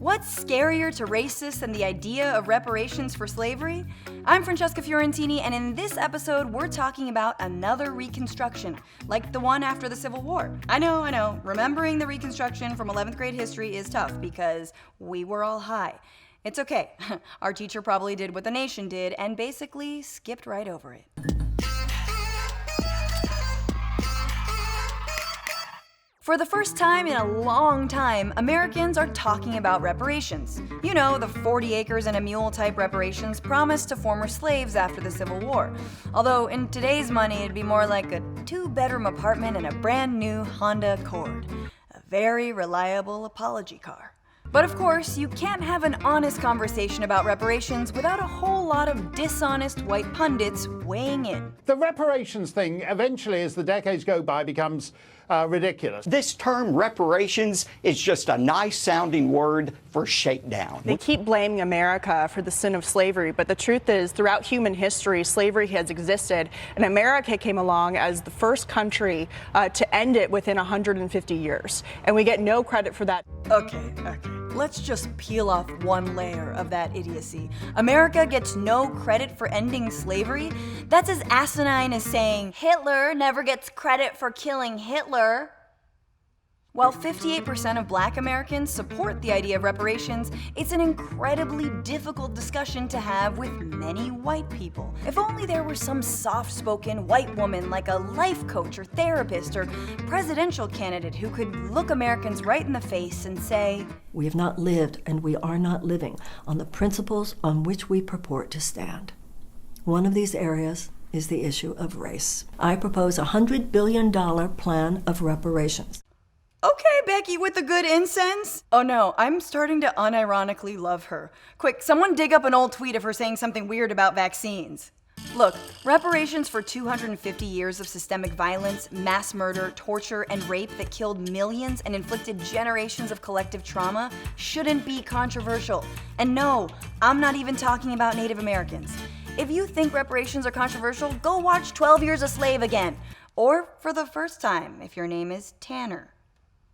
What's scarier to racists than the idea of reparations for slavery? I'm Francesca Fiorentini, and in this episode, we're talking about another Reconstruction, like the one after the Civil War. I know, remembering the Reconstruction from 11th grade history is tough because we were all high. It's okay. Our teacher probably did what the nation did and basically skipped right over it. For the first time in a long time, Americans are talking about reparations. You know, the 40 acres and a mule type reparations promised to former slaves after the Civil War. Although in today's money, it'd be more like a 2-bedroom apartment and a brand new Honda Accord. A very reliable apology car. But of course, you can't have an honest conversation about reparations without a whole lot of dishonest white pundits weighing in. The reparations thing, eventually, as the decades go by, becomes ridiculous. This term reparations is just a nice-sounding word for shakedown. They keep blaming America for the sin of slavery, but the truth is, throughout human history, slavery has existed, and America came along as the first country to end it within 150 years, and we get no credit for that. Okay. Let's just peel off one layer of that idiocy. America gets no credit for ending slavery? That's as asinine as saying Hitler never gets credit for killing Hitler. While 58% of Black Americans support the idea of reparations, it's an incredibly difficult discussion to have with many white people. If only there were some soft-spoken white woman like a life coach or therapist or presidential candidate who could look Americans right in the face and say, "We have not lived and we are not living on the principles on which we purport to stand. One of these areas is the issue of race. I propose a $100 billion plan of reparations." Okay, Becky with the good incense. Oh no, I'm starting to unironically love her. Quick, someone dig up an old tweet of her saying something weird about vaccines. Look, reparations for 250 years of systemic violence, mass murder, torture, and rape that killed millions and inflicted generations of collective trauma shouldn't be controversial. And no, I'm not even talking about Native Americans. If you think reparations are controversial, go watch 12 Years a Slave again. Or for the first time, if your name is Tanner.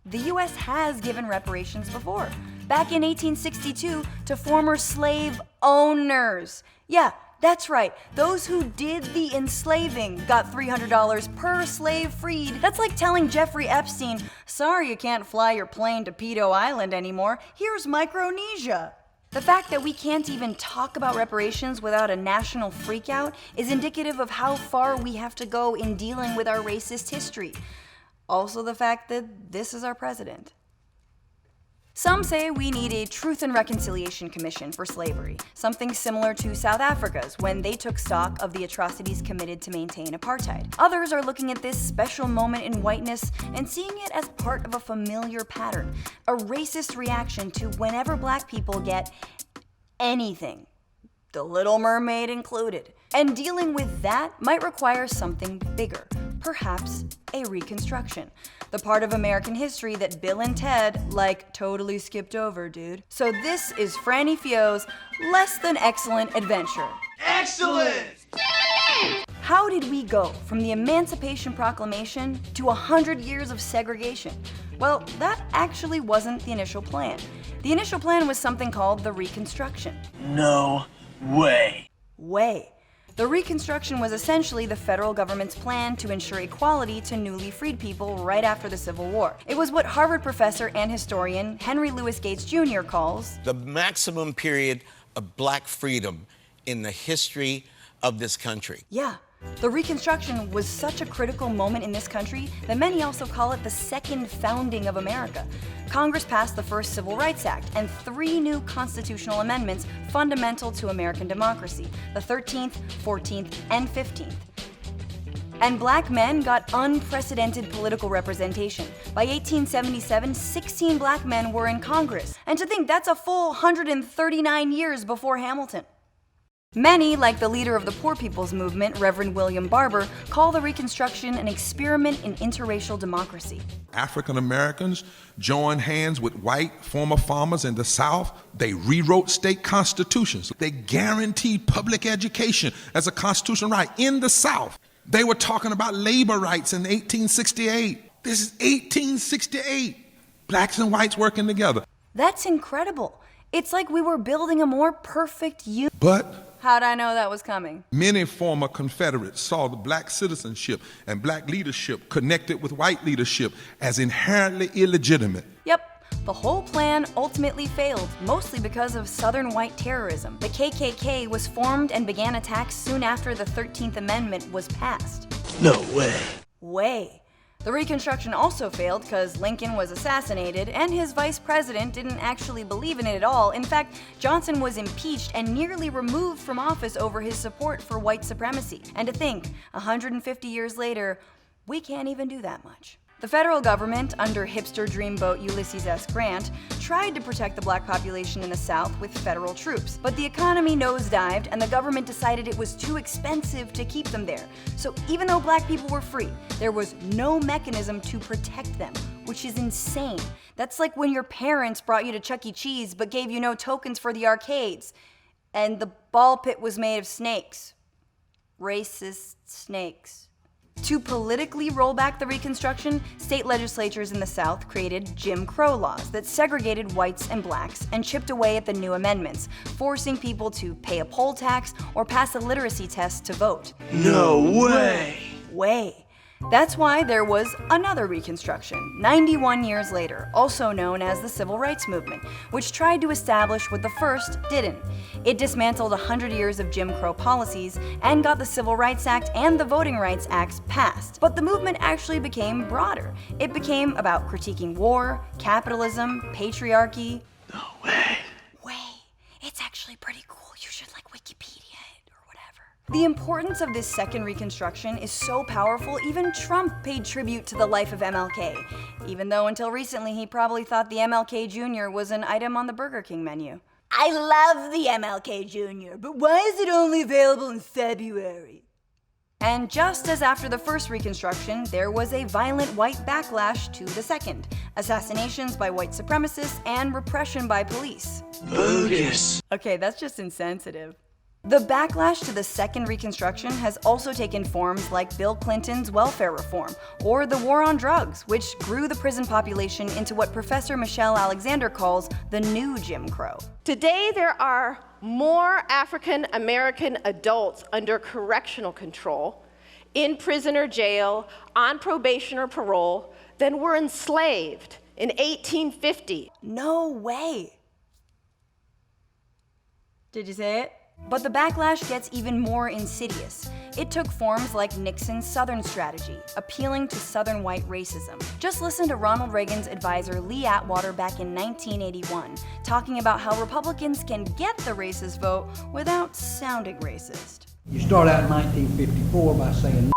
The U.S. has given reparations before, back in 1862 to former slave owners. Yeah, that's right, those who did the enslaving got $300 per slave freed. That's like telling Jeffrey Epstein, sorry you can't fly your plane to Pedo Island anymore, here's Micronesia. The fact that we can't even talk about reparations without a national freakout is indicative of how far we have to go in dealing with our racist history. Also the fact that this is our president. Some say we need a Truth and Reconciliation Commission for slavery, something similar to South Africa's when they took stock of the atrocities committed to maintain apartheid. Others are looking at this special moment in whiteness and seeing it as part of a familiar pattern, a racist reaction to whenever Black people get anything, The Little Mermaid included. And dealing with that might require something bigger, perhaps a Reconstruction, the part of American history that Bill and Ted, totally skipped over, dude. So this is Franny Fio's less than excellent adventure. Excellent! How did we go from the Emancipation Proclamation to 100 years of segregation? Well, that actually wasn't the initial plan. The initial plan was something called the Reconstruction. No way. The Reconstruction was essentially the federal government's plan to ensure equality to newly freed people right after the Civil War. It was what Harvard professor and historian Henry Louis Gates Jr. calls the maximum period of Black freedom in the history of this country. Yeah, the Reconstruction was such a critical moment in this country that many also call it the second founding of America. Congress passed the first Civil Rights Act and 3 new constitutional amendments fundamental to American democracy, the 13th, 14th, and 15th. And Black men got unprecedented political representation. By 1877, 16 Black men were in Congress. And to think that's a full 139 years before Hamilton. Many, like the leader of the Poor People's Movement, Reverend William Barber, call the Reconstruction an experiment in interracial democracy. African Americans joined hands with white former farmers in the South. They rewrote state constitutions. They guaranteed public education as a constitutional right in the South. They were talking about labor rights in 1868. This is 1868. Blacks and whites working together. That's incredible. It's like we were building a more perfect union. But How'd I know that was coming? many former Confederates saw the black citizenship and black leadership connected with white leadership as inherently illegitimate. Yep. The whole plan ultimately failed, mostly because of Southern white terrorism. The KKK was formed and began attacks soon after the 13th Amendment was passed. No way. Way. The Reconstruction also failed because Lincoln was assassinated and his vice president didn't actually believe in it at all. In fact, Johnson was impeached and nearly removed from office over his support for white supremacy. And to think, 150 years later, we can't even do that much. The federal government, under hipster dreamboat Ulysses S. Grant, tried to protect the black population in the South with federal troops, but the economy nosedived and the government decided it was too expensive to keep them there. So even though black people were free, there was no mechanism to protect them, which is insane. That's like when your parents brought you to Chuck E. Cheese but gave you no tokens for the arcades, and the ball pit was made of snakes. Racist snakes. To politically roll back the Reconstruction, state legislatures in the South created Jim Crow laws that segregated whites and blacks and chipped away at the new amendments, forcing people to pay a poll tax or pass a literacy test to vote. No way. Way. That's why there was another Reconstruction, 91 years later, also known as the Civil Rights Movement, which tried to establish what the first didn't. It dismantled 100 years of Jim Crow policies and got the Civil Rights Act and the Voting Rights Acts passed. But the movement actually became broader. It became about critiquing war, capitalism, patriarchy. No way. Way. It's actually pretty cool. You should Wikipedia it or whatever. The importance of this second Reconstruction is so powerful, even Trump paid tribute to the life of MLK, even though until recently he probably thought the MLK Jr. was an item on the Burger King menu. I love the MLK Jr., but why is it only available in February? And just as after the first Reconstruction, there was a violent white backlash to the second, assassinations by white supremacists and repression by police. Bogus. Okay, that's just insensitive. The backlash to the second Reconstruction has also taken forms like Bill Clinton's welfare reform, or the war on drugs, which grew the prison population into what Professor Michelle Alexander calls the new Jim Crow. Today, there are more African American adults under correctional control, in prison or jail, on probation or parole, than were enslaved in 1850. No way. Did you say it? But the backlash gets even more insidious. It took forms like Nixon's Southern strategy, appealing to Southern white racism. Just listen to Ronald Reagan's advisor Lee Atwater back in 1981, talking about how Republicans can get the racist vote without sounding racist. You start out in 1954 by saying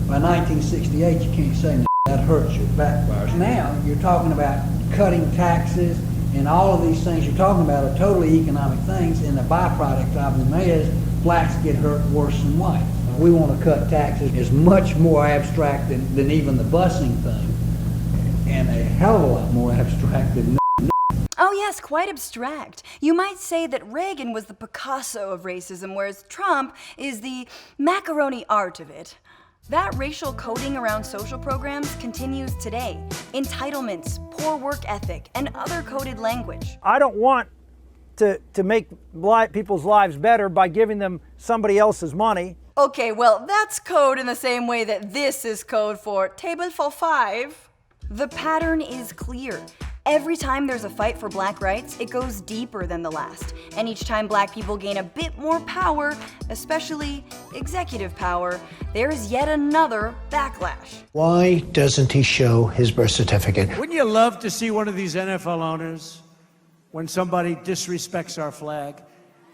by 1968 you can't say that hurts you, backfires. Now you're talking about cutting taxes, and all of these things you're talking about are totally economic things, and the byproduct of them is blacks get hurt worse than whites. We want to cut taxes is much more abstract than even the busing thing, and a hell of a lot more abstract than Oh yes, quite abstract. You might say that Reagan was the Picasso of racism, whereas Trump is the macaroni art of it. That racial coding around social programs continues today. Entitlements, poor work ethic, and other coded language. I don't want to make black people's lives better by giving them somebody else's money. Okay, well, that's code in the same way that this is code for table for five. The pattern is clear. Every time there's a fight for black rights, it goes deeper than the last. And each time black people gain a bit more power, especially executive power, there's yet another backlash. Why doesn't he show his birth certificate? Wouldn't you love to see one of these NFL owners, when somebody disrespects our flag,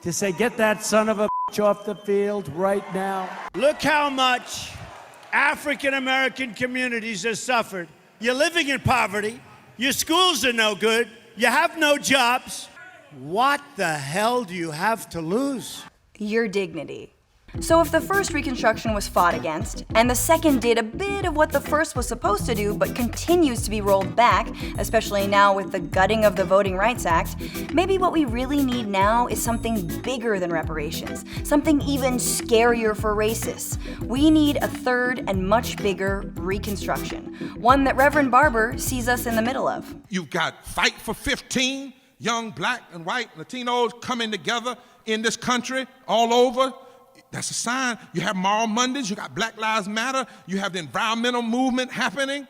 to say, get that son of a bitch off the field right now? Look how much African American communities have suffered. You're living in poverty. Your schools are no good. You have no jobs. What the hell do you have to lose? Your dignity. So if the first Reconstruction was fought against, and the second did a bit of what the first was supposed to do but continues to be rolled back, especially now with the gutting of the Voting Rights Act, maybe what we really need now is something bigger than reparations, something even scarier for racists. We need a third and much bigger Reconstruction, one that Reverend Barber sees us in the middle of. You've got Fight for 15, young black and white Latinos coming together in this country all over. That's a sign. You have Moral Mondays, you got Black Lives Matter, you have the environmental movement happening.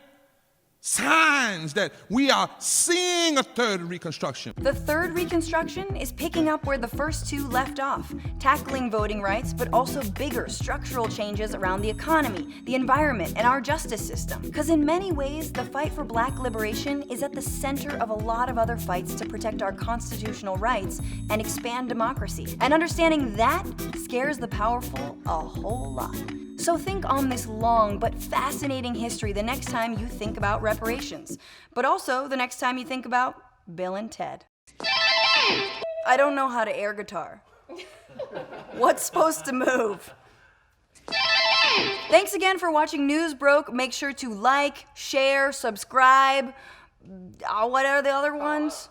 Signs that we are seeing a third Reconstruction. The third Reconstruction is picking up where the first two left off, tackling voting rights, but also bigger structural changes around the economy, the environment, and our justice system. Because in many ways, the fight for black liberation is at the center of a lot of other fights to protect our constitutional rights and expand democracy. And understanding that scares the powerful a whole lot. So think on this long but fascinating history the next time you think about reparations, but also the next time you think about Bill and Ted. I don't know how to air guitar. What's supposed to move? Thanks again for watching Newsbroke. Make sure to like, share, subscribe. What are the other ones?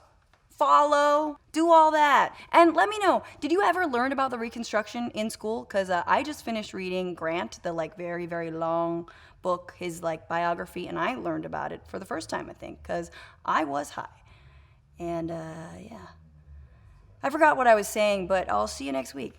Follow, do all that. And let me know, did you ever learn about the Reconstruction in school? Because I just finished reading Grant, the very, very long book, his biography, and I learned about it for the first time, I think, because I was high. And yeah. I forgot what I was saying, but I'll see you next week.